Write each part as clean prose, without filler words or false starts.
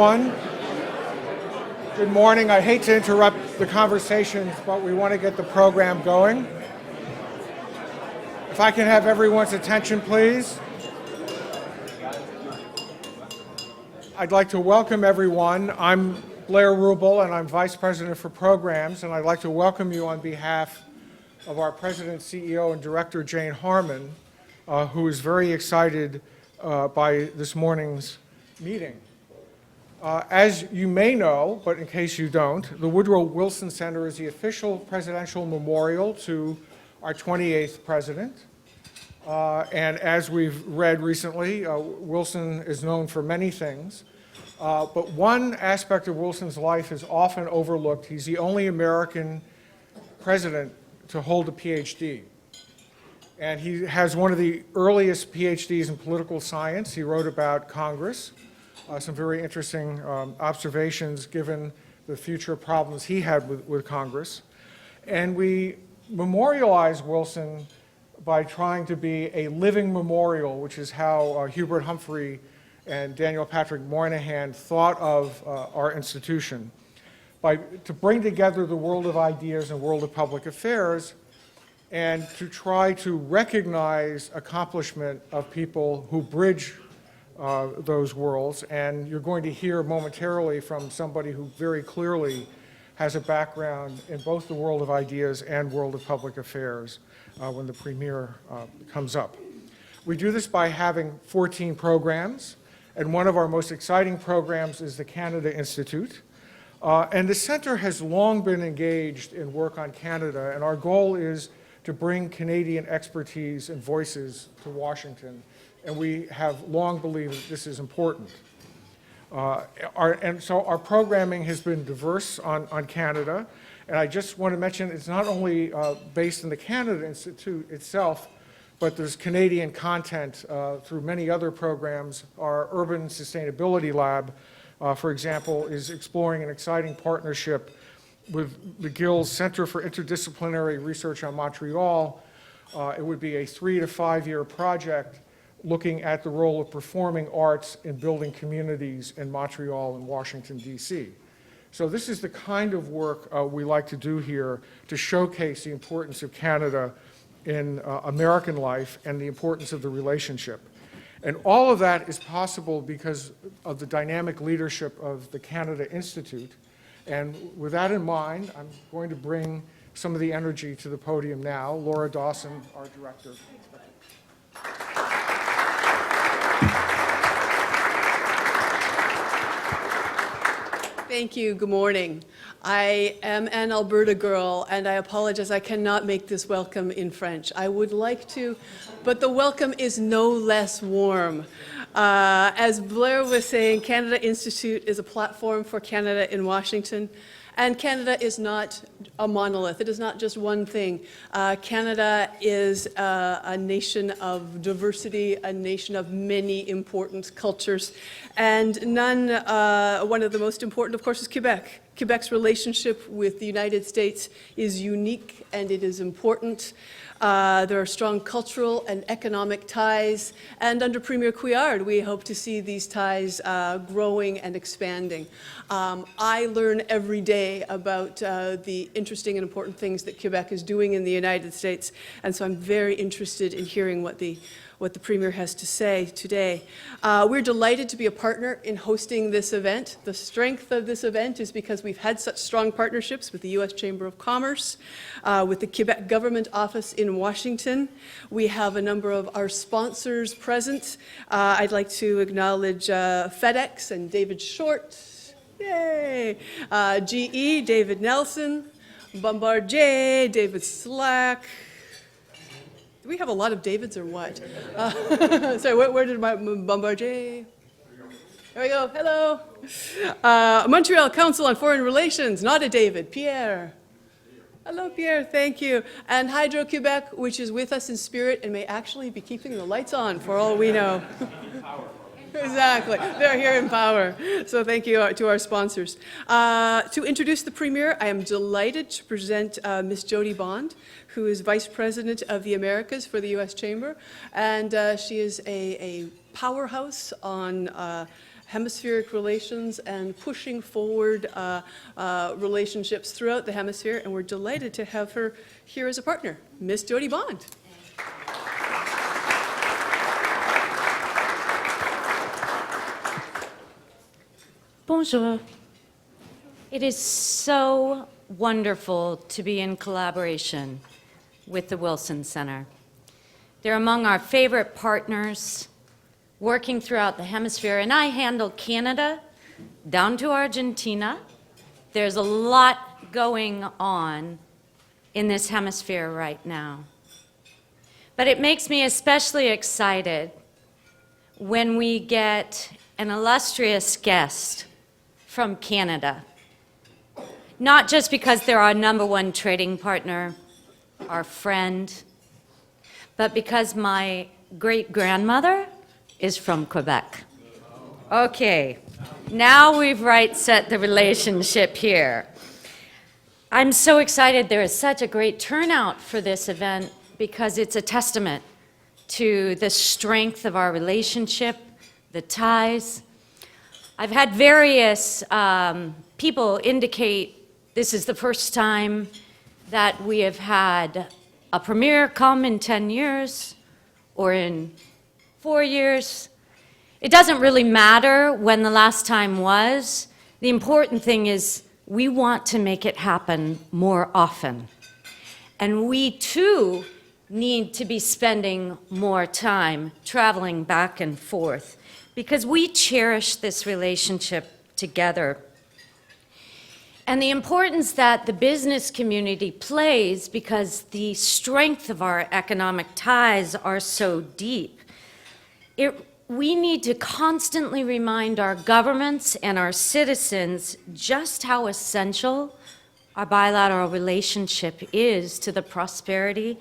Good morning. I hate to interrupt the conversations, but we want to get the program going. If I can have everyone's attention, please. I'd like to welcome everyone. I'm Blair Rubel, and I'm Vice President for Programs, and I'd like to welcome you on behalf of our President, CEO, and Director, Jane Harmon, who is very excited by this morning's meeting. As you may know, but in case you don't, the Woodrow Wilson Center is the official presidential memorial to our 28th president. And as we've read recently, Wilson is known for many things. But one aspect of Wilson's life is often overlooked. He's the only American president to hold a PhD. And he has one of the earliest PhDs in political science. He wrote about Congress. Some very interesting observations given the future problems he had with Congress. And we memorialize Wilson by trying to be a living memorial, which is how Hubert Humphrey and Daniel Patrick Moynihan thought of our institution, to bring together the world of ideas and world of public affairs and to try to recognize accomplishment of people who bridge those worlds. And you're going to hear momentarily from somebody who very clearly has a background in both the world of ideas and world of public affairs when the Premier comes up. We do this by having 14 programs, and one of our most exciting programs is the Canada Institute. And the center has long been engaged in work on Canada, and our goal is to bring Canadian expertise and voices to Washington. And we have long believed that this is important. And so our programming has been diverse on Canada. And I just want to mention it's not only based in the Canada Institute itself, but there's Canadian content through many other programs. Our Urban Sustainability Lab, for example, is exploring an exciting partnership with McGill's Center for Interdisciplinary Research on Montreal. It would be a 3 to 5 year project looking at the role of performing arts in building communities in Montreal and Washington, D.C. So this is the kind of work we like to do here to showcase the importance of Canada in American life and the importance of the relationship. And all of that is possible because of the dynamic leadership of the Canada Institute. And with that in mind, I'm going to bring some of the energy to the podium now. Laura Dawson, our director. Thank you. Good morning. I am an Alberta girl, and I apologize, I cannot make this welcome in French. I would like to, but the welcome is no less warm. As Blair was saying, Canada Institute is a platform for Canada in Washington. And Canada is not a monolith. It is not just one thing. Canada is a nation of diversity, a nation of many important cultures. And one of the most important, of course, is Quebec. Quebec's relationship with the United States is unique and it is important. There are strong cultural and economic ties, and under Premier Couillard, we hope to see these ties growing and expanding. I learn every day about the interesting and important things that Quebec is doing in the United States, and so I'm very interested in hearing what the Premier has to say today. We're delighted to be a partner in hosting this event. The strength of this event is because we've had such strong partnerships with the U.S. Chamber of Commerce, with the Quebec Government Office in Washington. We have a number of our sponsors present. I'd like to acknowledge FedEx and David Short. Yay! GE, David Nelson. Bombardier, David Slack. Do we have a lot of Davids or what? Sorry, where did my Bombardier? There we go. Hello. Montreal Council on Foreign Relations, not a David, Pierre. Hello, Pierre. Thank you. And Hydro-Québec, which is with us in spirit and may actually be keeping the lights on for all we know. Exactly. They're here in power. So thank you to our sponsors. To introduce the Premier, I am delighted to present Ms. Jody Bond, who is Vice President of the Americas for the U.S. Chamber. And she is a powerhouse on hemispheric relations and pushing forward relationships throughout the hemisphere, and we're delighted to have her here as a partner, Miss Jody Bond. Bonjour. It is so wonderful to be in collaboration with the Wilson Center. They're among our favorite partners, working throughout the hemisphere, and I handle Canada down to Argentina. There's a lot going on in this hemisphere right now. But it makes me especially excited when we get an illustrious guest from Canada. Not just because they're our #1 trading partner, our friend, but because my great-grandmother is from Quebec. Okay, now we've set the relationship here. I'm so excited there is such a great turnout for this event because it's a testament to the strength of our relationship, the ties. I've had various people indicate this is the first time that we have had a premier come in 10 years or in 4 years. It doesn't really matter when the last time was. The important thing is we want to make it happen more often. And we too need to be spending more time traveling back and forth because we cherish this relationship together. And the importance that the business community plays because the strength of our economic ties are so deep. We need to constantly remind our governments and our citizens just how essential our bilateral relationship is to the prosperity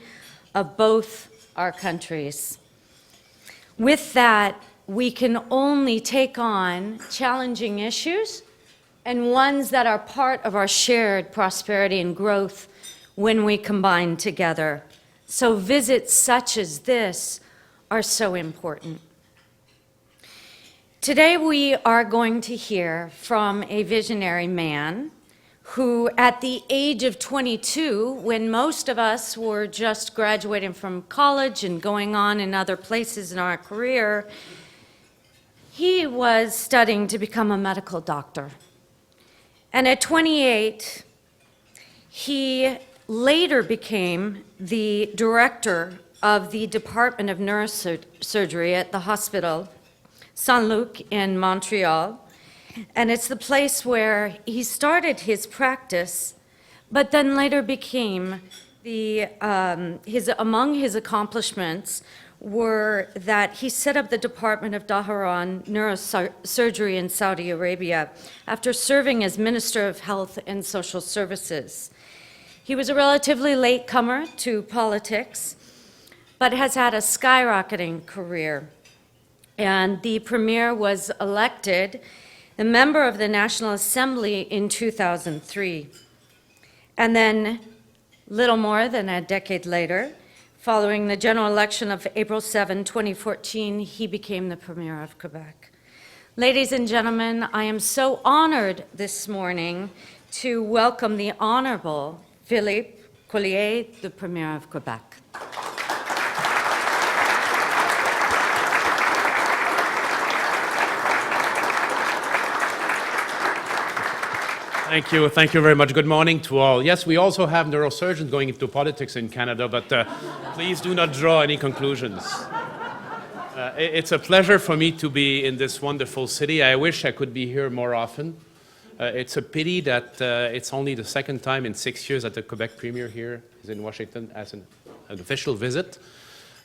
of both our countries. With that, we can only take on challenging issues and ones that are part of our shared prosperity and growth when we combine together. So visits such as this are so important. Today we are going to hear from a visionary man who, at the age of 22, when most of us were just graduating from college and going on in other places in our career, he was studying to become a medical doctor. And at 28, he later became the director of the Department of Neurosurgery at the hospital Saint-Luc in Montreal. And it's the place where he started his practice, but then later became among his accomplishments were that he set up the Department of Dhahran Neurosurgery in Saudi Arabia after serving as Minister of Health and Social Services. He was a relatively latecomer to politics, but has had a skyrocketing career. And the Premier was elected a member of the National Assembly in 2003. And then, little more than a decade later, following the general election of April 7, 2014, he became the Premier of Quebec. Ladies and gentlemen, I am so honored this morning to welcome the Honorable Philippe Couillard, the Premier of Quebec. Thank you. Thank you very much. Good morning to all. Yes, we also have neurosurgeons going into politics in Canada, but please do not draw any conclusions. It's a pleasure for me to be in this wonderful city. I wish I could be here more often. It's a pity that it's only the second time in 6 years that the Quebec Premier here is in Washington as an official visit.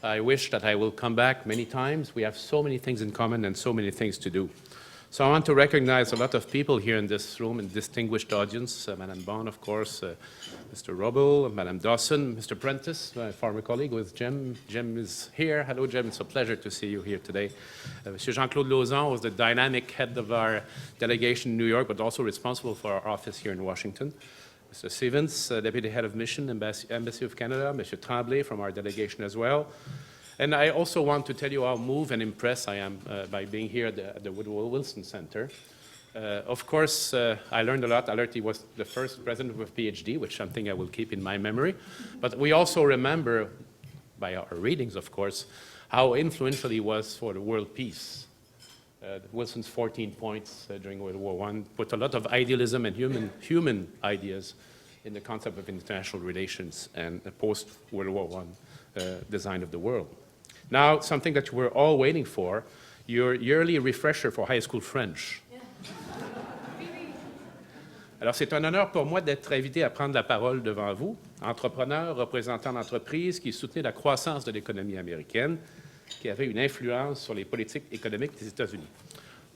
I wish that I will come back many times. We have so many things in common and so many things to do. So I want to recognize a lot of people here in this room and distinguished audience, Madame Bond, of course, Mr. Robel, Madame Dawson, Mr. Prentice, my former colleague with Jim. Jim is here. Hello, Jim. It's a pleasure to see you here today. Mr. Jean-Claude Lauzon was the dynamic head of our delegation in New York, but also responsible for our office here in Washington. Mr. Stevens, Deputy Head of Mission, Embassy of Canada. Mr. Tremblay from our delegation as well. And I also want to tell you how moved and impressed I am by being here at the Woodrow Wilson Center. Of course, I learned a lot. I learned he was the first president with a PhD, which is something I will keep in my memory. But we also remember, by our readings, of course, how influential he was for the world peace. Wilson's 14 points during World War I put a lot of idealism and human ideas in the concept of international relations and the post-World War I design of the world. Now, something that we're all waiting for, your yearly refresher for high school French. Alors, c'est un honneur pour moi d'être invité à prendre la parole devant vous, entrepreneur, représentant d'entreprises qui soutenaient la croissance de l'économie américaine, qui avait une influence sur les politiques économiques des États-Unis.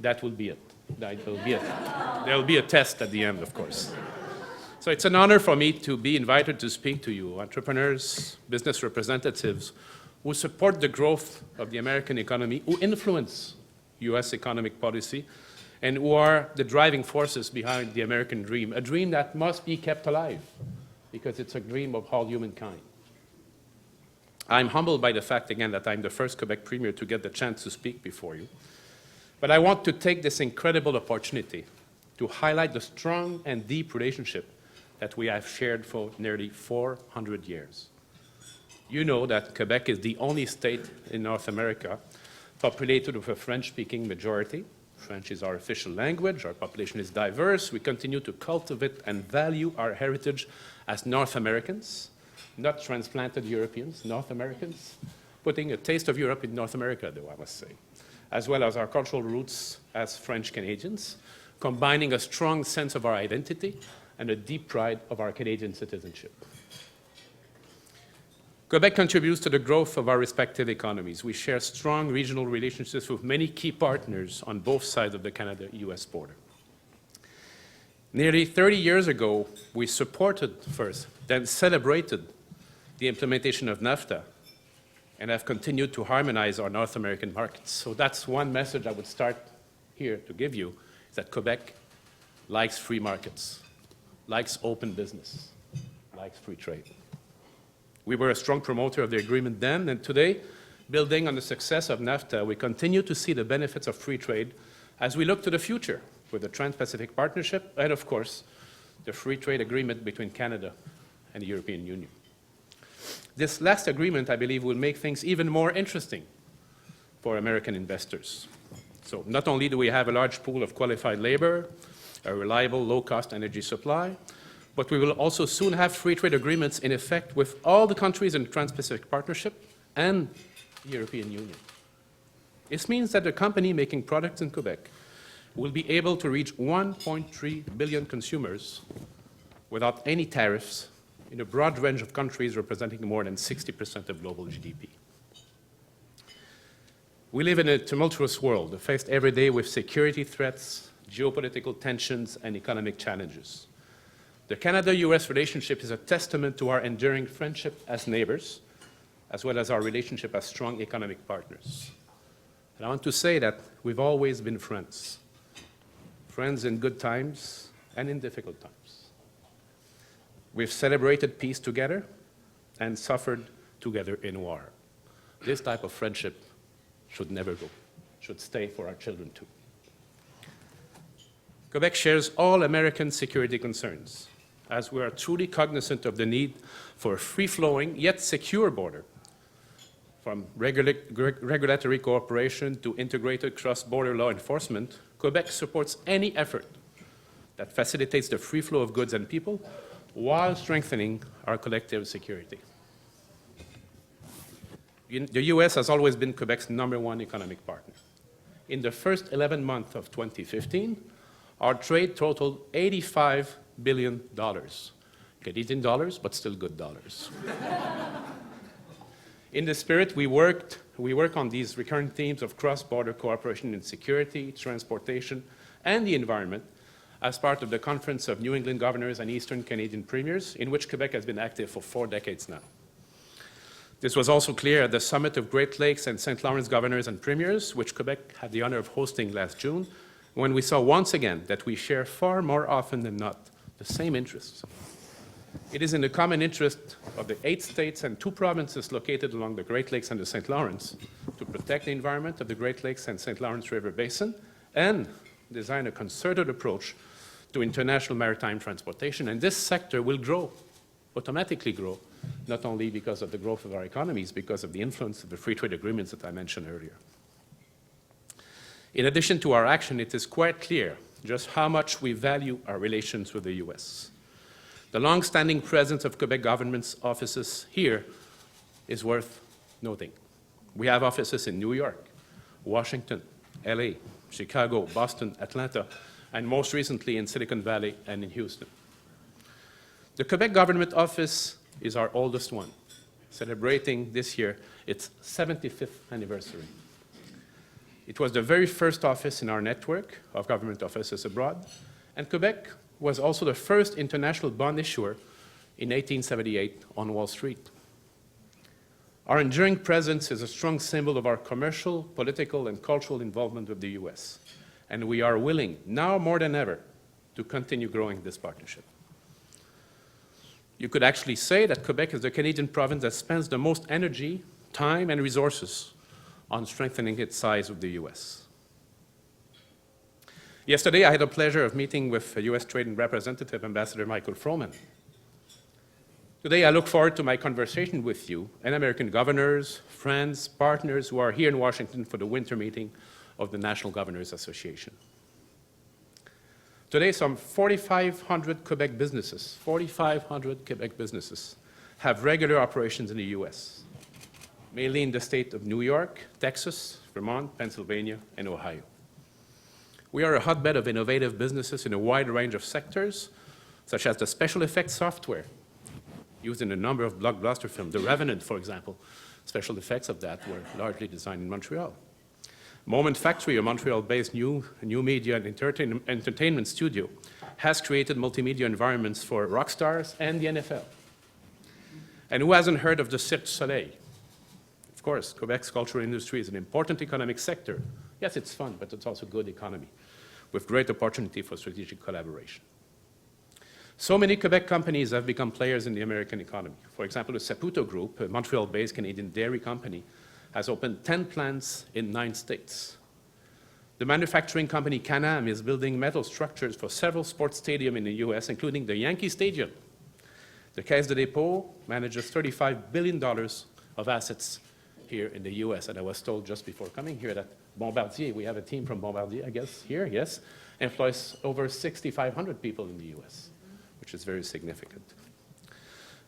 That will be it. That will be it. There will be a test at the end, of course. So it's an honor for me to be invited to speak to you, entrepreneurs, business representatives, who support the growth of the American economy, who influence U.S. economic policy, and who are the driving forces behind the American dream, a dream that must be kept alive, because it's a dream of all humankind. I'm humbled by the fact, again, that I'm the first Quebec Premier to get the chance to speak before you. But I want to take this incredible opportunity to highlight the strong and deep relationship that we have shared for nearly 400 years. You know that Quebec is the only state in North America populated with a French-speaking majority. French is our official language. Our population is diverse. We continue to cultivate and value our heritage as North Americans, not transplanted Europeans, North Americans, putting a taste of Europe in North America, though, I must say, as well as our cultural roots as French Canadians, combining a strong sense of our identity and a deep pride of our Canadian citizenship. Quebec contributes to the growth of our respective economies. We share strong regional relationships with many key partners on both sides of the Canada-U.S. border. Nearly 30 years ago, we supported first, then celebrated the implementation of NAFTA and have continued to harmonize our North American markets. So that's one message I would start here to give you, is that Quebec likes free markets, likes open business, likes free trade. We were a strong promoter of the agreement then, and today, building on the success of NAFTA, we continue to see the benefits of free trade as we look to the future with the Trans-Pacific Partnership and, of course, the free trade agreement between Canada and the European Union. This last agreement, I believe, will make things even more interesting for American investors. So not only do we have a large pool of qualified labor, a reliable, low-cost energy supply, but we will also soon have free trade agreements in effect with all the countries in the Trans-Pacific Partnership and the European Union. This means that the company making products in Quebec will be able to reach 1.3 billion consumers without any tariffs in a broad range of countries representing more than 60% of global GDP. We live in a tumultuous world, faced every day with security threats, geopolitical tensions, and economic challenges. The Canada-U.S. relationship is a testament to our enduring friendship as neighbors, as well as our relationship as strong economic partners. And I want to say that we've always been friends, friends in good times and in difficult times. We've celebrated peace together and suffered together in war. This type of friendship should never go, should stay for our children too. Quebec shares all American security concerns, as we are truly cognizant of the need for a free-flowing yet secure border. From regulatory cooperation to integrated cross-border law enforcement, Quebec supports any effort that facilitates the free flow of goods and people while strengthening our collective security. The U.S. has always been Quebec's #1 economic partner. In the first 11 months of 2015, our trade totaled $85 billion. Canadian dollars, but still good dollars. In the spirit, we work on these recurrent themes of cross-border cooperation in security, transportation, and the environment as part of the Conference of New England Governors and Eastern Canadian Premiers, in which Quebec has been active for 4 decades now. This was also clear at the Summit of Great Lakes and St. Lawrence Governors and Premiers, which Quebec had the honor of hosting last June, when we saw once again that we share far more often than not the same interests. It is in the common interest of the 8 states and 2 provinces located along the Great Lakes and the St. Lawrence to protect the environment of the Great Lakes and St. Lawrence River Basin and design a concerted approach to international maritime transportation. And this sector will grow, automatically grow, not only because of the growth of our economies, because of the influence of the free trade agreements that I mentioned earlier. In addition to our action, it is quite clear just how much we value our relations with the U.S. The long-standing presence of Quebec government's offices here is worth noting. We have offices in New York, Washington, LA, Chicago, Boston, Atlanta, and most recently in Silicon Valley and in Houston. The Quebec government office is our oldest one, celebrating this year its 75th anniversary. It was the very first office in our network of government offices abroad, and Quebec was also the first international bond issuer in 1878 on Wall Street. Our enduring presence is a strong symbol of our commercial, political, and cultural involvement with the U.S., and we are willing, now more than ever, to continue growing this partnership. You could actually say that Quebec is the Canadian province that spends the most energy, time, and resources on strengthening its ties with the U.S. Yesterday, I had the pleasure of meeting with U.S. Trade and Representative Ambassador Michael Froman. Today, I look forward to my conversation with you and American governors, friends, partners who are here in Washington for the winter meeting of the National Governors Association. Today, some 4,500 Quebec businesses, 4,500 Quebec businesses have regular operations in the U.S., mainly in the state of New York, Texas, Vermont, Pennsylvania, and Ohio. We are a hotbed of innovative businesses in a wide range of sectors, such as the special effects software used in a number of blockbuster films. The Revenant, for example, special effects of that were largely designed in Montreal. Moment Factory, a Montreal-based new media and entertainment studio, has created multimedia environments for rock stars and the NFL. And who hasn't heard of the Cirque du Soleil? Of course, Quebec's cultural industry is an important economic sector. Yes, it's fun, but it's also good economy, with great opportunity for strategic collaboration. So many Quebec companies have become players in the American economy. For example, the Saputo Group, a Montreal-based Canadian dairy company, has opened 10 plants in 9 states. The manufacturing company Can-Am is building metal structures for several sports stadiums in the U.S., including the Yankee Stadium. The Caisse de dépôt manages $35 billion of assets here in the U.S., and I was told just before coming here that Bombardier, we have a team from Bombardier, I guess, here, yes, employs over 6,500 people in the U.S., which is very significant.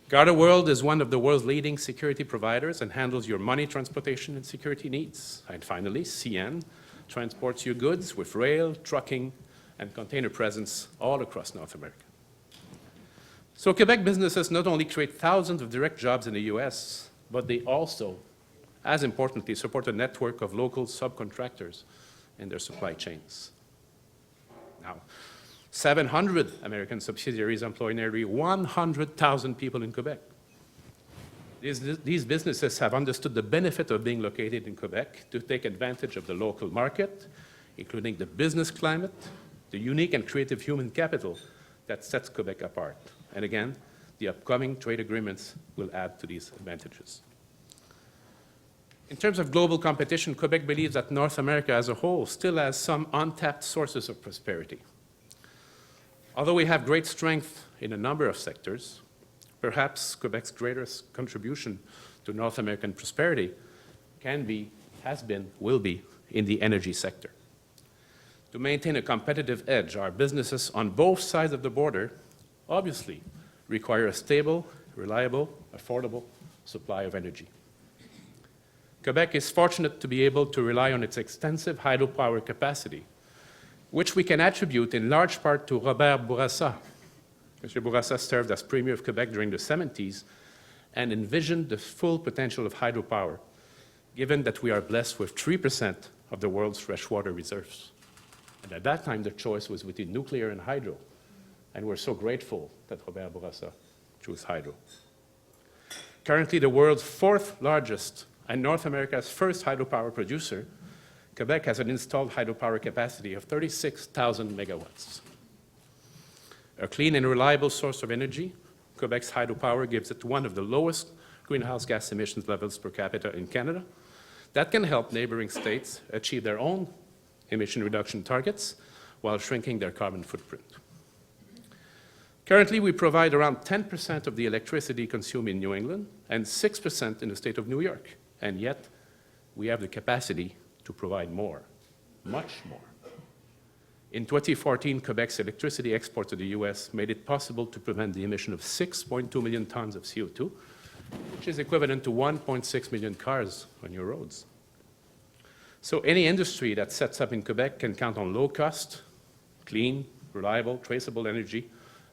Garda World is one of the world's leading security providers and handles your money transportation and security needs. And finally, CN transports your goods with rail, trucking, and container presence all across North America. So Quebec businesses not only create thousands of direct jobs in the U.S., but they also, as importantly, support a network of local subcontractors in their supply chains. Now, 700 American subsidiaries employ nearly 100,000 people in Quebec. These businesses have understood the benefit of being located in Quebec to take advantage of the local market, including the business climate, the unique and creative human capital that sets Quebec apart. And again, the upcoming trade agreements will add to these advantages. In terms of global competition, Quebec believes that North America as a whole still has some untapped sources of prosperity. Although we have great strength in a number of sectors, perhaps Quebec's greatest contribution to North American prosperity can be, has been, will be in the energy sector. To maintain a competitive edge, our businesses on both sides of the border obviously require a stable, reliable, affordable supply of energy. Quebec is fortunate to be able to rely on its extensive hydropower capacity, which we can attribute in large part to Robert Bourassa. Mr. Bourassa served as Premier of Quebec during the 70s and envisioned the full potential of hydropower, given that we are blessed with 3% of the world's freshwater reserves. And at that time, the choice was between nuclear and hydro, and we're so grateful that Robert Bourassa chose hydro. Currently, the world's 4th largest and North America's first hydropower producer, Quebec has an installed hydropower capacity of 36,000 megawatts. A clean and reliable source of energy, Quebec's hydropower gives it one of the lowest greenhouse gas emissions levels per capita in Canada. That can help neighboring states achieve their own emission reduction targets while shrinking their carbon footprint. Currently, we provide around 10% of the electricity consumed in New England and 6% in the state of New York, and yet we have the capacity to provide more, much more. In 2014, Quebec's electricity export to the U.S. made it possible to prevent the emission of 6.2 million tons of CO2, which is equivalent to 1.6 million cars on your roads. So any industry that sets up in Quebec can count on low cost, clean, reliable, traceable energy,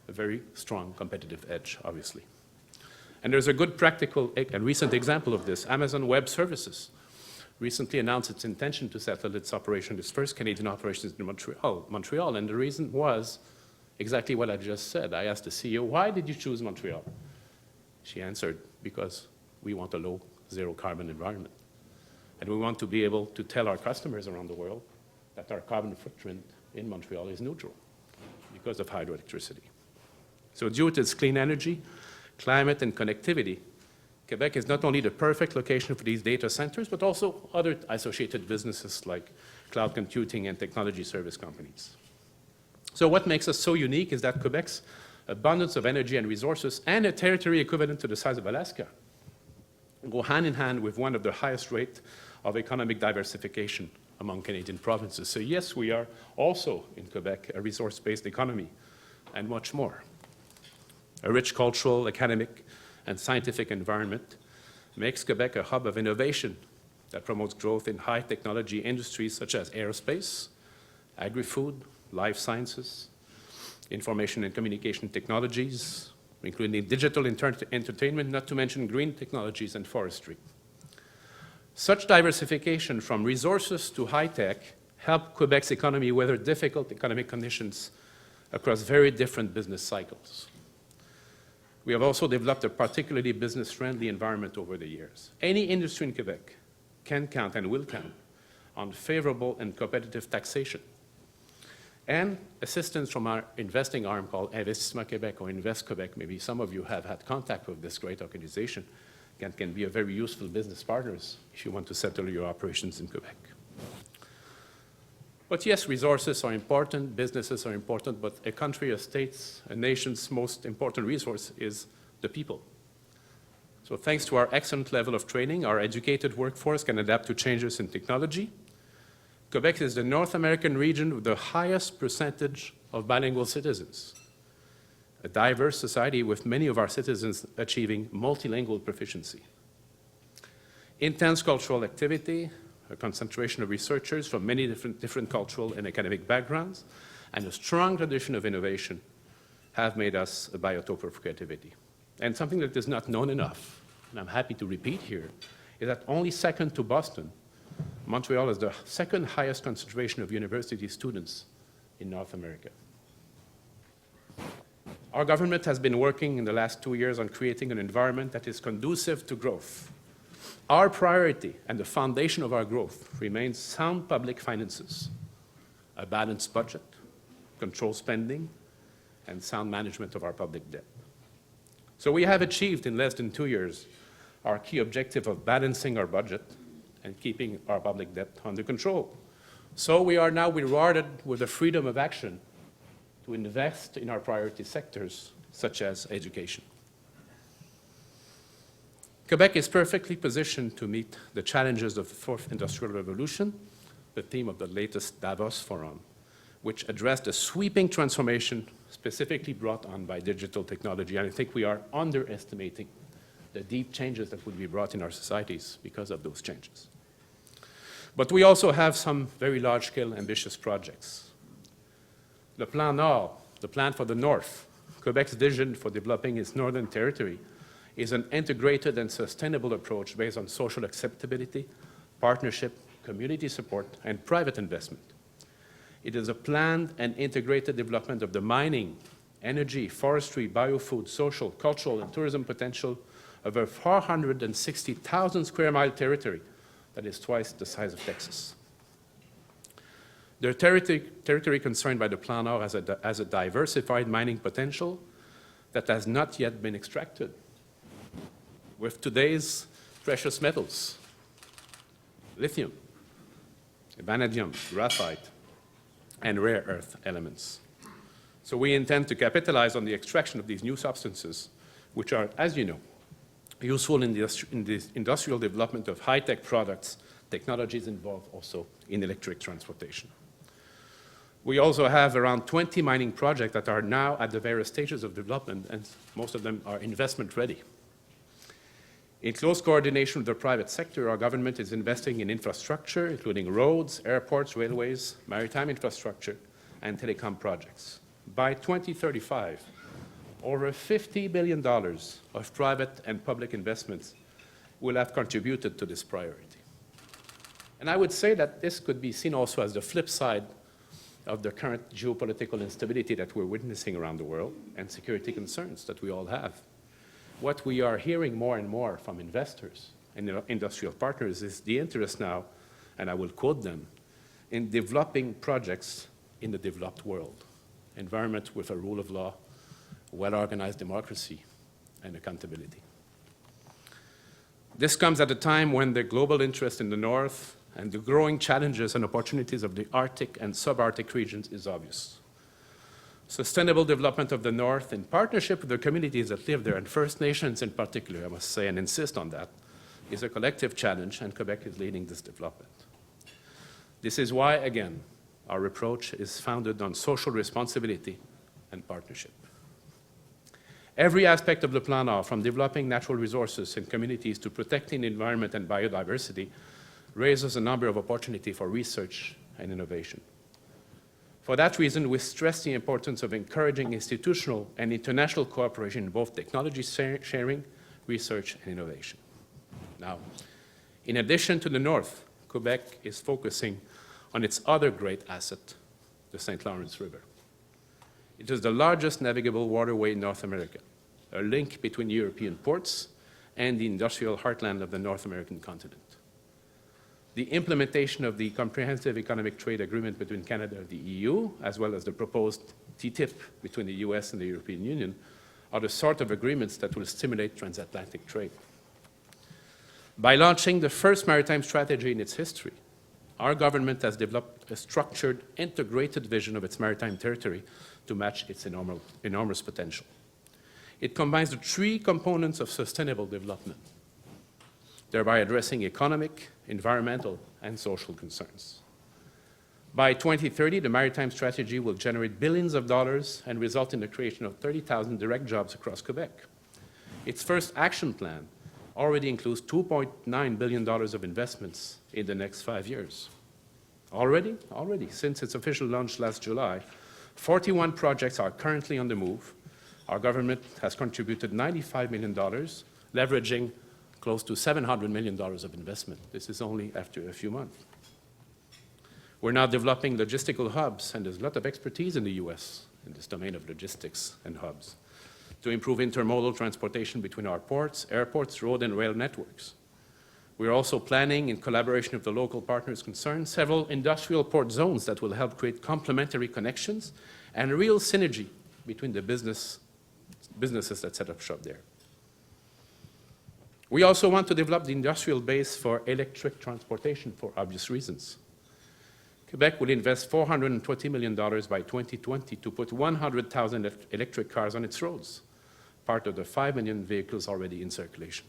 a very strong competitive edge, obviously. And there's a good practical and recent example of this. Amazon Web Services recently announced its intention to settle its operation, its first Canadian operations in Montreal. And the reason was exactly what I just said. I asked the CEO, why did you choose Montreal? She answered, because we want a low, zero carbon environment. And we want to be able to tell our customers around the world that our carbon footprint in Montreal is neutral because of hydroelectricity. So due to its clean energy, climate, and connectivity, Quebec is not only the perfect location for these data centers, but also other associated businesses like cloud computing and technology service companies. So what makes us so unique is that Quebec's abundance of energy and resources and a territory equivalent to the size of Alaska go hand in hand with one of the highest rates of economic diversification among Canadian provinces. So yes, we are also in Quebec a resource-based economy and much more. A rich cultural, academic, and scientific environment makes Quebec a hub of innovation that promotes growth in high technology industries such as aerospace, agri-food, life sciences, information and communication technologies, including digital entertainment, not to mention green technologies and forestry. Such diversification from resources to high-tech help Quebec's economy weather difficult economic conditions across very different business cycles. We have also developed a particularly business-friendly environment over the years. Any industry in Quebec can count and will count on favorable and competitive taxation and assistance from our investing arm called Investissement Québec or Invest Quebec. Maybe some of you have had contact with this great organization and can be a very useful business partners if you want to settle your operations in Quebec. But yes, resources are important, businesses are important, but a country, a state's, a nation's most important resource is the people. So thanks to our excellent level of training, our educated workforce can adapt to changes in technology. Quebec is the North American region with the highest percentage of bilingual citizens, a diverse society with many of our citizens achieving multilingual proficiency. Intense cultural activity, a concentration of researchers from many different cultural and academic backgrounds, and a strong tradition of innovation have made us a biotope of creativity. And something that is not known enough, and I'm happy to repeat here, is that only second to Boston, Montreal is the second highest concentration of university students in North America. Our government has been working in the last 2 years on creating an environment that is conducive to growth. Our priority and the foundation of our growth remains sound public finances, a balanced budget, controlled spending, and sound management of our public debt. So we have achieved in less than 2 years our key objective of balancing our budget and keeping our public debt under control. So we are now rewarded with the freedom of action to invest in our priority sectors, such as education. Quebec is perfectly positioned to meet the challenges of the fourth industrial revolution, the theme of the latest Davos Forum, which addressed a sweeping transformation specifically brought on by digital technology. And I think we are underestimating the deep changes that will be brought in our societies because of those changes. But we also have some very large-scale ambitious projects. Le Plan Nord, the plan for the North, Quebec's vision for developing its northern territory, is an integrated and sustainable approach based on social acceptability, partnership, community support, and private investment. It is a planned and integrated development of the mining, energy, forestry, biofood, social, cultural, and tourism potential of a 460,000 square mile territory that is twice the size of Texas. The territory concerned by the Plan Nord has a diversified mining potential that has not yet been extracted with today's precious metals, lithium, vanadium, graphite, and rare earth elements. So we intend to capitalize on the extraction of these new substances, which are, as you know, useful in the industrial development of high-tech products, technologies involved also in electric transportation. We also have around 20 mining projects that are now at the various stages of development, and most of them are investment ready. In close coordination with the private sector, our government is investing in infrastructure, including roads, airports, railways, maritime infrastructure, and telecom projects. By 2035, over $50 billion of private and public investments will have contributed to this priority. And I would say that this could be seen also as the flip side of the current geopolitical instability that we're witnessing around the world and security concerns that we all have. What we are hearing more and more from investors and industrial partners is the interest now, and I will quote them, in developing projects in the developed world, environment with a rule of law, well-organized democracy, and accountability. This comes at a time when the global interest in the North and the growing challenges and opportunities of the Arctic and subarctic regions is obvious. Sustainable development of the North in partnership with the communities that live there, and First Nations in particular, I must say and insist on that, is a collective challenge, and Quebec is leading this development. This is why, again, our approach is founded on social responsibility and partnership. Every aspect of the plan, from developing natural resources and communities to protecting the environment and biodiversity, raises a number of opportunities for research and innovation. For that reason, we stress the importance of encouraging institutional and international cooperation in both technology sharing, research, and innovation. Now, in addition to the North, Quebec is focusing on its other great asset, the St. Lawrence River. It is the largest navigable waterway in North America, a link between European ports and the industrial heartland of the North American continent. The implementation of the Comprehensive Economic Trade Agreement between Canada and the EU, as well as the proposed TTIP between the US and the European Union, are the sort of agreements that will stimulate transatlantic trade. By launching the first maritime strategy in its history, our government has developed a structured, integrated vision of its maritime territory to match its enormous potential. It combines the three components of sustainable development, thereby addressing economic, environmental, and social concerns. By 2030, the Maritime Strategy will generate billions of dollars and result in the creation of 30,000 direct jobs across Quebec. Its first action plan already includes $2.9 billion of investments in the next 5 years. Already, since its official launch last July, 41 projects are currently on the move. Our government has contributed $95 million, leveraging close to $700 million of investment. This is only after a few months. We're now developing logistical hubs, and there's a lot of expertise in the US in this domain of logistics and hubs, to improve intermodal transportation between our ports, airports, road and rail networks. We're also planning, in collaboration with the local partners concerned, several industrial port zones that will help create complementary connections and real synergy between the businesses that set up shop there. We also want to develop the industrial base for electric transportation for obvious reasons. Quebec will invest $420 million by 2020 to put 100,000 electric cars on its roads, part of the 5 million vehicles already in circulation.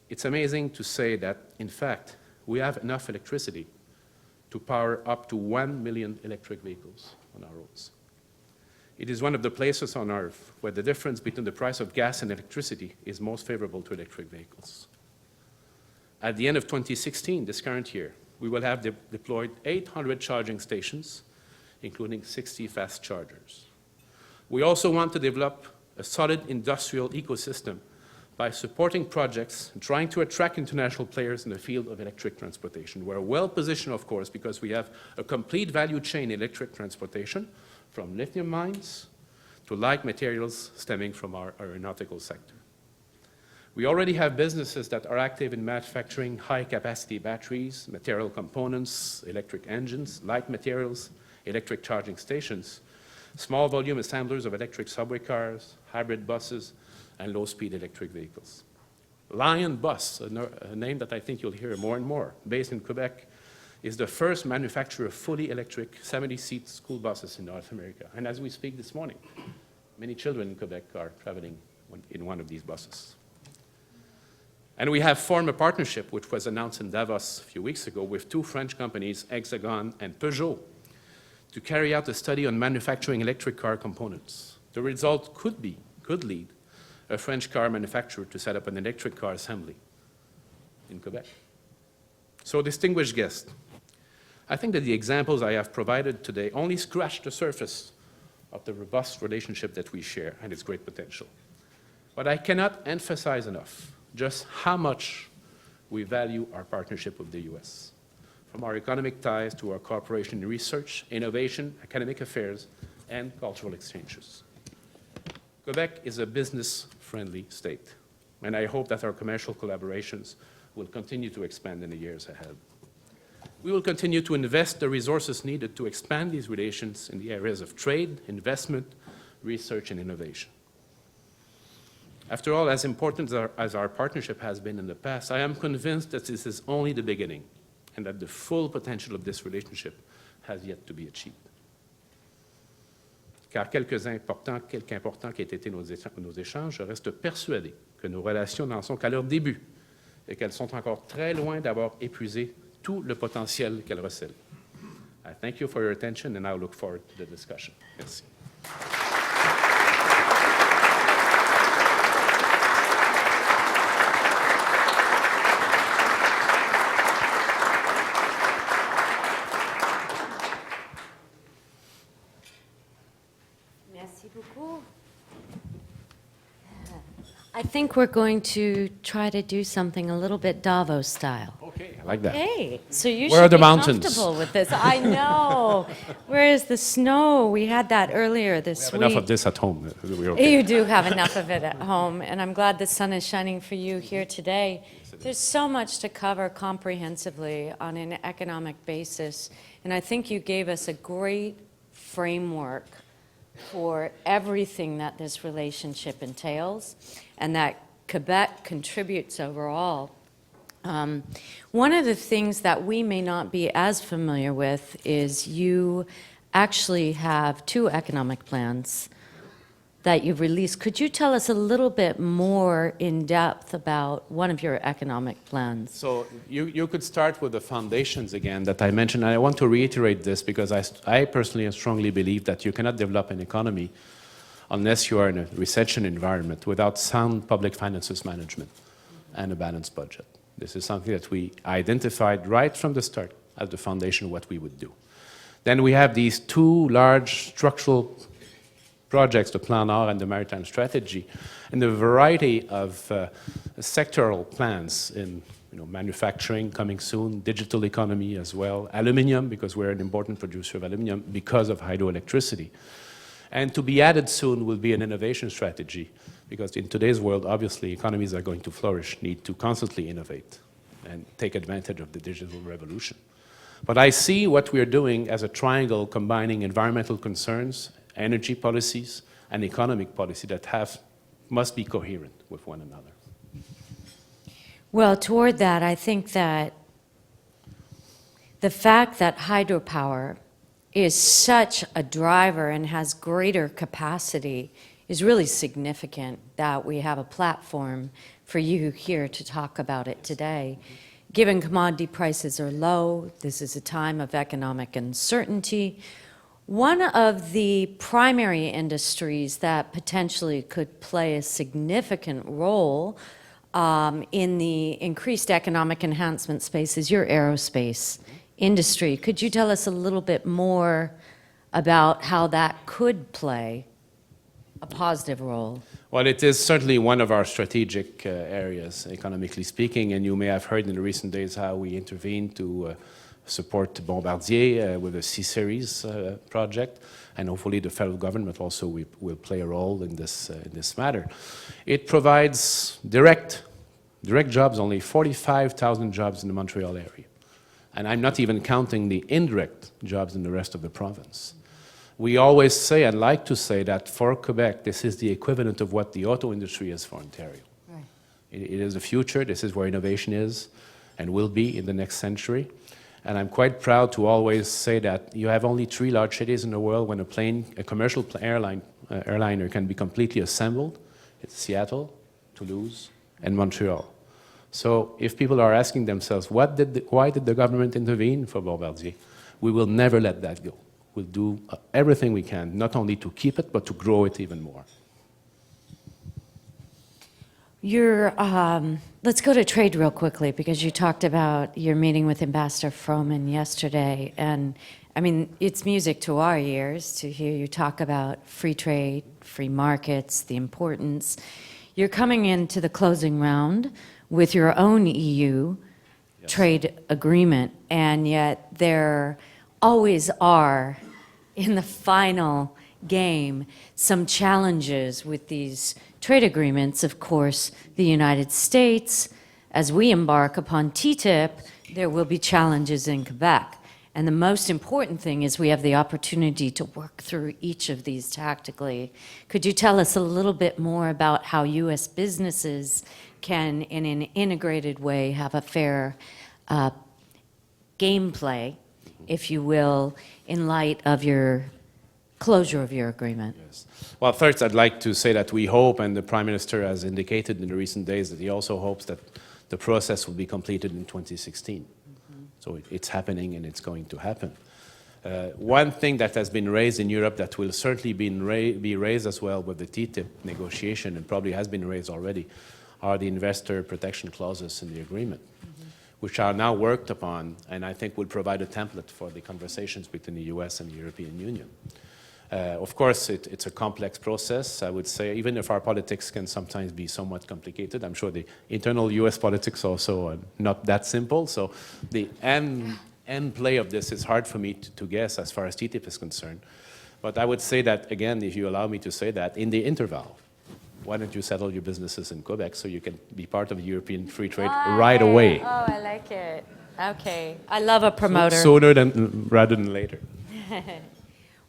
It's amazing to say that, in fact, we have enough electricity to power up to 1 million electric vehicles on our roads. It is one of the places on Earth where the difference between the price of gas and electricity is most favorable to electric vehicles. At the end of 2016, this current year, we will have deployed 800 charging stations, including 60 fast chargers. We also want to develop a solid industrial ecosystem by supporting projects and trying to attract international players in the field of electric transportation. We're well positioned, of course, because we have a complete value chain in electric transportation, from lithium mines to light materials stemming from our aeronautical sector. We already have businesses that are active in manufacturing high-capacity batteries, material components, electric engines, light materials, electric charging stations, small volume assemblers of electric subway cars, hybrid buses, and low-speed electric vehicles. Lion Bus, a name that I think you'll hear more and more, based in Quebec, is the first manufacturer of fully electric 70-seat school buses in North America. And as we speak this morning, many children in Quebec are traveling in one of these buses. And we have formed a partnership, which was announced in Davos a few weeks ago, with two French companies, Hexagon and Peugeot, to carry out a study on manufacturing electric car components. The result could lead a French car manufacturer to set up an electric car assembly in Quebec. So, distinguished guests, I think that the examples I have provided today only scratch the surface of the robust relationship that we share and its great potential. But I cannot emphasize enough just how much we value our partnership with the U.S., from our economic ties to our cooperation in research, innovation, academic affairs, and cultural exchanges. Quebec is a business-friendly state, and I hope that our commercial collaborations will continue to expand in the years ahead. We will continue to invest the resources needed to expand these relations in the areas of trade, investment, research, and innovation. After all, as important as our partnership has been in the past, I am convinced that this is only the beginning and that the full potential of this relationship has yet to be achieved. Car quelque important qu'aient été nos échanges, je reste persuadé que nos relations n'en sont qu'à leur début et qu'elles sont encore très loin d'avoir épuisé tout le potentiel qu'elles recèlent. I thank you for your attention and I look forward to the discussion. Merci. Merci beaucoup. I think we're going to try to do something a little bit Davos style. Okay, I like that. Hey, so you Where are should the be mountains? comfortable with this. I know. Where is the snow? We had that earlier this We week. have enough of this at home. We're okay. You do have enough of it at home, and I'm glad the sun is shining for you here today. There's so much to cover comprehensively on an economic basis, and I think you gave us a great framework for everything that this relationship entails and that Quebec contributes overall. One of the things that we may not be as familiar with is you actually have two economic plans that you've released. Could you tell us a little bit more in depth about one of your economic plans? So you could start with the foundations again that I mentioned. And I want to reiterate this because I personally strongly believe that you cannot develop an economy unless you are in a recession environment without sound public finances management and a balanced budget. This is something that we identified right from the start as the foundation of what we would do. Then we have these two large structural projects, the Plan R and the Maritime Strategy, and a variety of sectoral plans in manufacturing coming soon, digital economy as well, aluminium, because we're an important producer of aluminium because of hydroelectricity. And to be added soon will be an innovation strategy, because in today's world, obviously, economies that are going to flourish need to constantly innovate and take advantage of the digital revolution. But I see what we're doing as a triangle combining environmental concerns, energy policies, and economic policy that must be coherent with one another. Well, toward that, I think that the fact that hydropower is such a driver and has greater capacity is really significant that we have a platform for you here to talk about it today. Given commodity prices are low, this is a time of economic uncertainty. One of the primary industries that potentially could play a significant role in the increased economic enhancement space is your aerospace industry. Could you tell us a little bit more about how that could play a positive role? Well, it is certainly one of our strategic areas, economically speaking, and you may have heard in the recent days how we intervened to support Bombardier with a C-Series project, and hopefully the federal government also will play a role in this matter. It provides direct jobs, only 45,000 jobs in the Montreal area. And I'm not even counting the indirect jobs in the rest of the province. We always say, and like to say, that for Quebec, this is the equivalent of what the auto industry is for Ontario. Right. It is the future. This is where innovation is and will be in the next century. And I'm quite proud to always say that you have only 3 large cities in the world when a commercial airliner can be completely assembled. It's Seattle, Toulouse, and Montreal. So if people are asking themselves, why did the government intervene for Bombardier? We will never let that go. We'll do everything we can, not only to keep it, but to grow it even more. Let's go to trade real quickly, because you talked about your meeting with Ambassador Froman yesterday. And I mean, it's music to our ears to hear you talk about free trade, free markets, the importance. You're coming into the closing round with your own EU trade agreement, and yet there always are, in the final game, some challenges with these trade agreements. Of course, the United States, as we embark upon TTIP, there will be challenges in Quebec. And the most important thing is we have the opportunity to work through each of these tactically. Could you tell us a little bit more about how U.S. businesses can, in an integrated way, have a fair gameplay, if you will, in light of your closure of your agreement? Yes. Well, first, I'd like to say that we hope, and the Prime Minister has indicated in the recent days that he also hopes that the process will be completed in 2016. So it's happening, and it's going to happen. One thing that has been raised in Europe that will certainly be raised as well with the TTIP negotiation, and probably has been raised already, are the investor protection clauses in the agreement, which are now worked upon, and I think will provide a template for the conversations between the US and the European Union. Of course, it's a complex process, I would say, even if our politics can sometimes be somewhat complicated. I'm sure the internal US politics also are not that simple, so the end play of this is hard for me to guess as far as TTIP is concerned. But I would say that, again, if you allow me to say that, in the interval, why don't you settle your businesses in Quebec so you can be part of European free trade right away? Oh, I like it. Okay. I love a promoter. Sooner rather than later.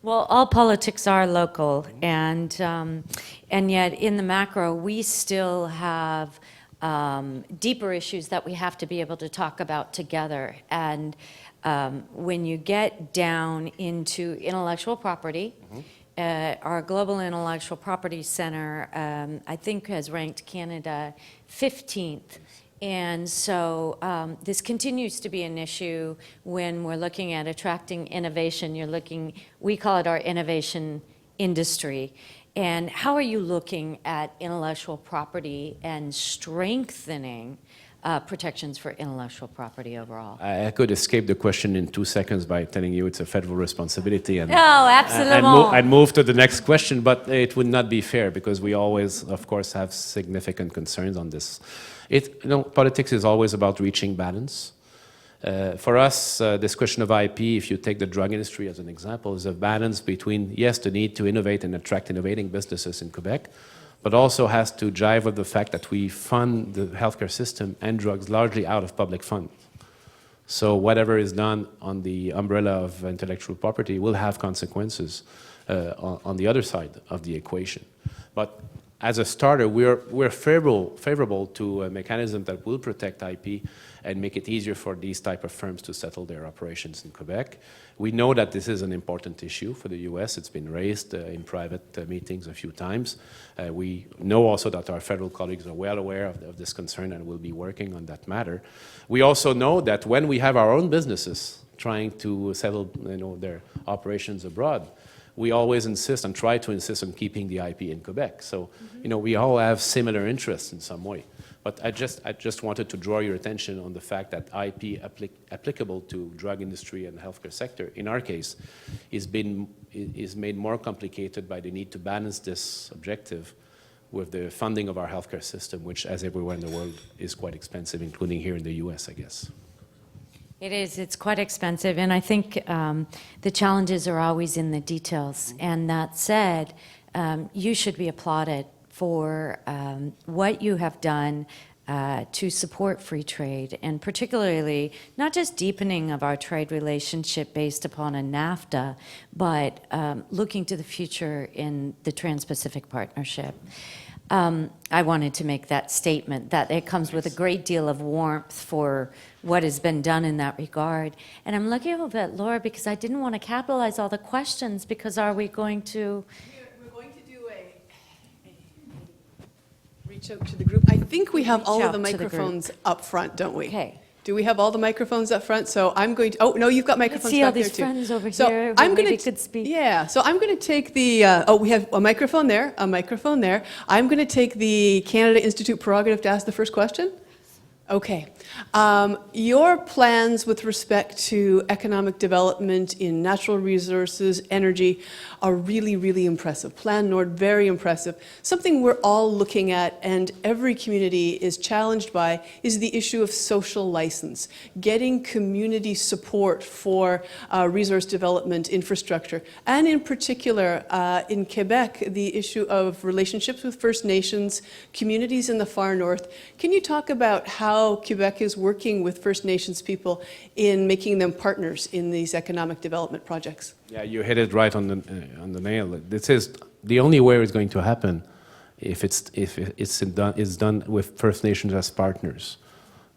Well, all politics are local, and yet in the macro, we still have deeper issues that we have to be able to talk about together. And when you get down into intellectual property, our Global Intellectual Property Center, I think, has ranked Canada 15th. And so this continues to be an issue when we're looking at attracting innovation. We call it our innovation industry. And how are you looking at intellectual property and strengthening protections for intellectual property overall? I could escape the question in 2 seconds by telling you it's a federal responsibility. And, no, absolutely. And move to the next question, but it would not be fair because we always, of course, have significant concerns on this. Politics is always about reaching balance. For us, this question of IP, if you take the drug industry as an example, is a balance between, yes, the need to innovate and attract innovating businesses in Quebec, but also has to jive with the fact that we fund the healthcare system and drugs largely out of public funds. So whatever is done on the umbrella of intellectual property will have consequences on the other side of the equation. But as a starter, we're favorable to a mechanism that will protect IP and make it easier for these type of firms to settle their operations in Quebec. We know that this is an important issue for the US. It's been raised in private meetings a few times. We know also that our federal colleagues are well aware of this concern and will be working on that matter. We also know that when we have our own businesses trying to settle their operations abroad, we always insist and try to insist on keeping the IP in Quebec. So, we all have similar interests in some way. But I just wanted to draw your attention on the fact that IP applicable to drug industry and healthcare sector, in our case, is made more complicated by the need to balance this objective with the funding of our healthcare system, which, as everywhere in the world, is quite expensive, including here in the US, I guess. It is. It's quite expensive. And I think the challenges are always in the details. And that said, you should be applauded for what you have done to support free trade, and particularly not just deepening of our trade relationship based upon a NAFTA, but looking to the future in the Trans-Pacific Partnership. I wanted to make that statement, that it comes with a great deal of warmth for what has been done in that regard. And I'm looking over at Laura because I didn't want to capitalize all the questions, because are we going to... We're going to do a reach out to the group. I think we have all of the Reach out to the microphones up front, don't we? Okay. Do we have all the microphones up front? So I'm going to, oh, no, you've got microphones see all back there these too. friends over So here who I'm gonna maybe could speak. Yeah, so I'm going to take the, oh, we have a microphone there, a microphone there. I'm going to take the Canada Institute prerogative to ask the first question. Okay. Your plans with respect to economic development in natural resources, energy, are really, really impressive. Plan Nord, very impressive. Something we're all looking at and every community is challenged by is the issue of social license, getting community support for resource development infrastructure, and in particular, in Quebec, the issue of relationships with First Nations, communities in the far north. Can you talk about how Quebec is working with First Nations people in making them partners in these economic development projects? Yeah, you hit it right on the nail. This is the only way it's going to happen if it's done with First Nations as partners,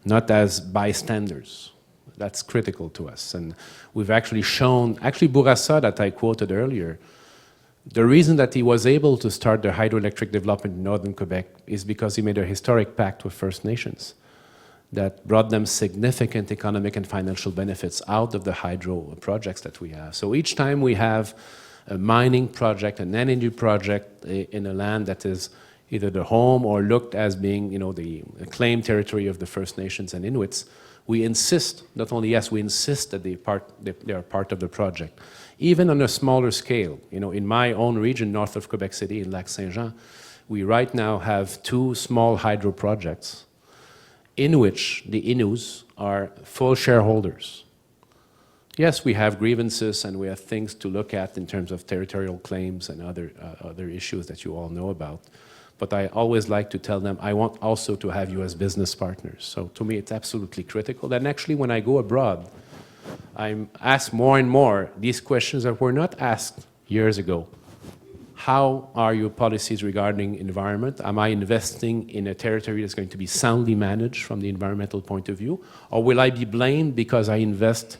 not as bystanders. That's critical to us, and we've actually shown. Actually, Bourassa, that I quoted earlier, the reason that he was able to start the hydroelectric development in northern Quebec is because he made a historic pact with First Nations that brought them significant economic and financial benefits out of the hydro projects that we have. So each time we have a mining project, an energy project in a land that is either the home or looked as being, you know, the claimed territory of the First Nations and Inuits, we insist, not only yes, we insist that they are part of the project. Even on a smaller scale, you know, in my own region, north of Quebec City, in Lac-Saint-Jean, we right now have 2 small hydro projects in which the Inus are full shareholders. Yes, we have grievances and we have things to look at in terms of territorial claims and other issues that you all know about. But I always like to tell them, I want also to have you as business partners. So to me, it's absolutely critical. And actually, when I go abroad, I'm asked more and more these questions that were not asked years ago. How are your policies regarding environment? Am I investing in a territory that's going to be soundly managed from the environmental point of view? Or will I be blamed because I invest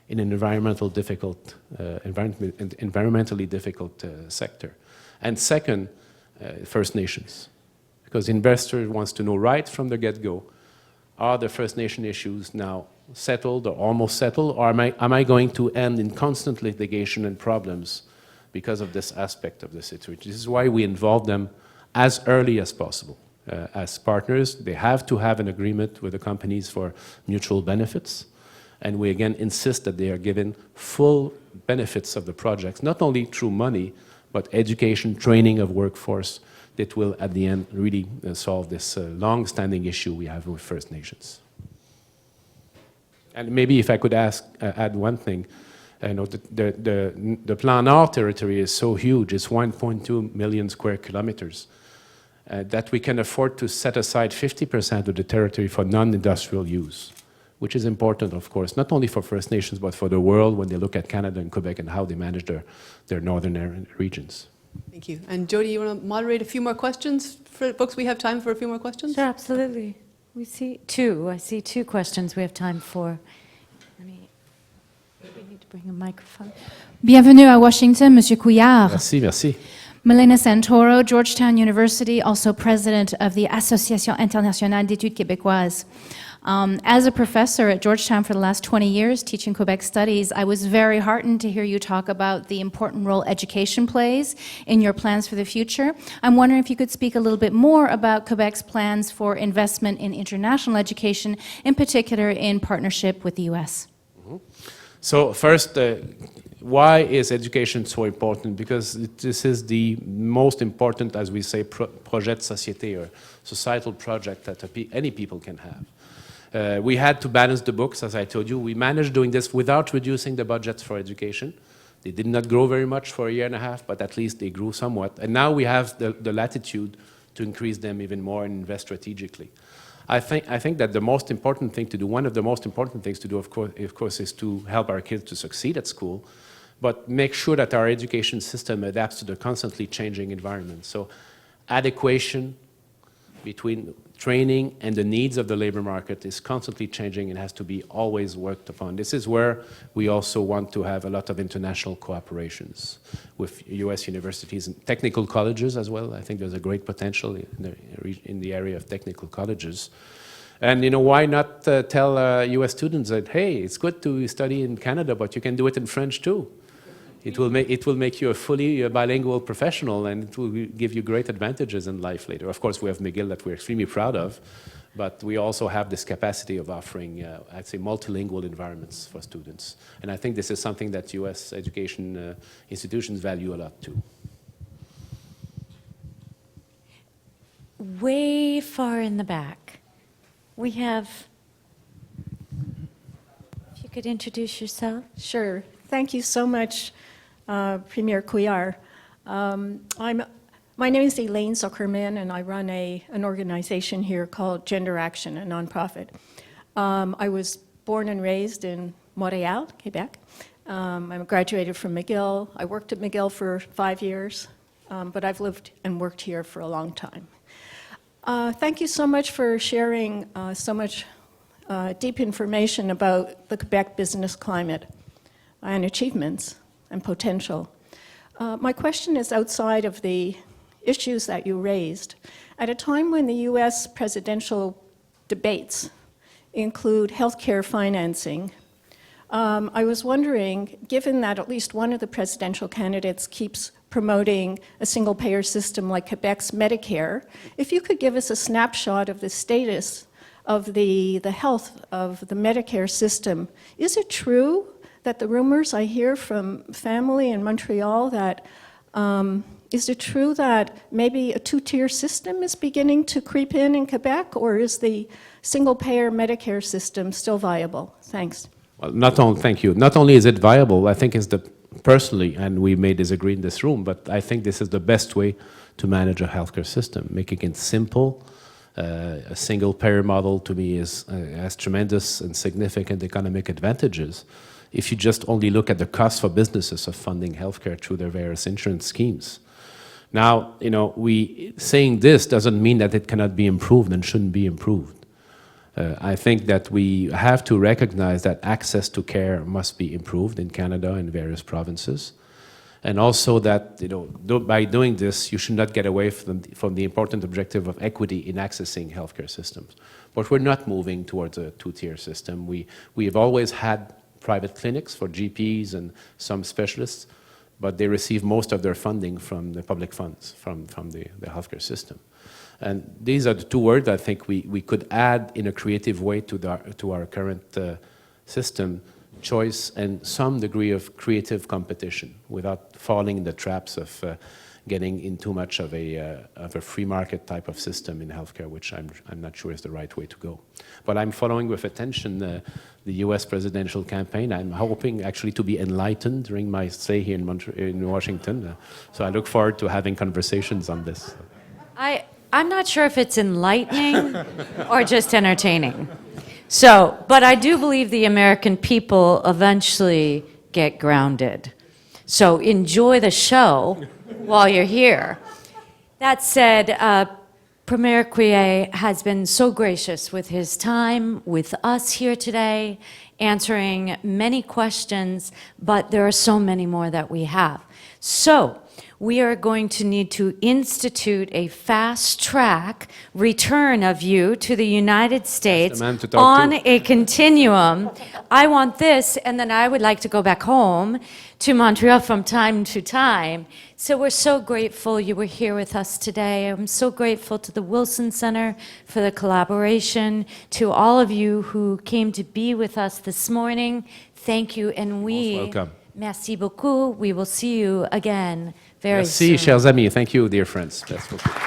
in an environmentally difficult sector? And second, First Nations. Because investor wants to know right from the get-go, are the First Nation issues now settled or almost settled, or am I going to end in constant litigation and problems because of this aspect of the situation? This is why we involve them as early as possible. As partners, they have to have an agreement with the companies for mutual benefits. And we again insist that they are given full benefits of the projects, not only through money, but education, training of workforce that will at the end really solve this long-standing issue we have with First Nations. And maybe if I could add one thing, the Plan Nord territory is so huge, it's 1.2 million square kilometers, that we can afford to set aside 50% of the territory for non-industrial use, which is important, of course, not only for First Nations, but for the world when they look at Canada and Quebec and how they manage their northern regions. Thank you. And Jody, you want to moderate a few more questions? For folks, we have time for a few more questions? Sure, absolutely. We see 2. I see 2 questions we have time for. We need to bring a microphone. Bienvenue à Washington, Monsieur Couillard. Merci, merci. Melina Santoro, Georgetown University, also president of the Association Internationale d'Études Québécoises. As a professor at Georgetown for the last 20 years, teaching Quebec studies, I was very heartened to hear you talk about the important role education plays in your plans for the future. I'm wondering if you could speak a little bit more about Quebec's plans for investment in international education, in particular in partnership with the U.S. Mm-hmm. So first, why is education so important? Because this is the most important, as we say, projet de société or societal project that any people can have. We had to balance the books, as I told you. We managed doing this without reducing the budgets for education. They did not grow very much for a year and a half, but at least they grew somewhat. And now we have the latitude to increase them even more and invest strategically. I think that the most important thing to do, one of the most important things to do, of course, is to help our kids to succeed at school, but make sure that our education system adapts to the constantly changing environment. So adequation between training and the needs of the labor market is constantly changing and has to be always worked upon. This is where we also want to have a lot of international cooperations with U.S. universities and technical colleges as well. I think there's a great potential in the area of technical colleges. And why not tell U.S. students that, hey, it's good to study in Canada, but you can do it in French too. It will make you a fully bilingual professional, and it will give you great advantages in life later. Of course, we have McGill that we're extremely proud of, but we also have this capacity of offering, I'd say, multilingual environments for students. And I think this is something that U.S. education institutions value a lot too. Way far in the back, we have, if you could introduce yourself. Sure. Thank you so much, Premier Couillard. My name is Elaine Zuckerman, and I run an organization here called Gender Action, a nonprofit. I was born and raised in Montreal, Quebec. I graduated from McGill. I worked at McGill for 5 years, but I've lived and worked here for a long time. Thank you so much for sharing so much deep information about the Quebec business climate and achievements and potential. My question is outside of the issues that you raised. At a time when the U.S. presidential debates include healthcare financing, I was wondering, given that at least one of the presidential candidates keeps promoting a single-payer system like Quebec's Medicare, if you could give us a snapshot of the status of the health of the Medicare system. Is it true that the rumors I hear from family in Montreal that, is it true that maybe a two-tier system is beginning to creep in Quebec, or is the single-payer Medicare system still viable? Thanks. Well, thank you. Not only is it viable, I think it's personally, and we may disagree in this room, but I think this is the best way to manage a healthcare system, making it simple. A single-payer model, to me, has tremendous and significant economic advantages if you just only look at the cost for businesses of funding healthcare through their various insurance schemes. Now, saying this doesn't mean that it cannot be improved and shouldn't be improved. I think that we have to recognize that access to care must be improved in Canada and various provinces. And also that, by doing this, you should not get away from the important objective of equity in accessing healthcare systems. But we're not moving towards a two-tier system. We have always had private clinics for GPs and some specialists, but they receive most of their funding from the public funds, from the healthcare system. And these are the two words I think we could add in a creative way to our current system: choice and some degree of creative competition, without falling in the traps of getting in too much of a free market type of system in healthcare, which I'm not sure is the right way to go. But I'm following with attention the U.S. presidential campaign. I'm hoping actually to be enlightened during my stay here in Washington. So I look forward to having conversations on this. I'm not sure if it's enlightening or just entertaining. But I do believe the American people eventually get grounded. So enjoy the show while you're here. That said, Premier Couillard has been so gracious with his time with us here today, answering many questions, but there are so many more that we have. So we are going to need to institute a fast-track return of you to the United States on a continuum. I want this, and then I would like to go back home to Montreal from time to time. So we're so grateful you were here with us today. I'm so grateful to the Wilson Center for the collaboration, to all of you who came to be with us this morning. Thank you, and we... Welcome. Merci beaucoup. We will see you again very soon. Merci, chers amis. Thank you, dear friends. Merci beaucoup.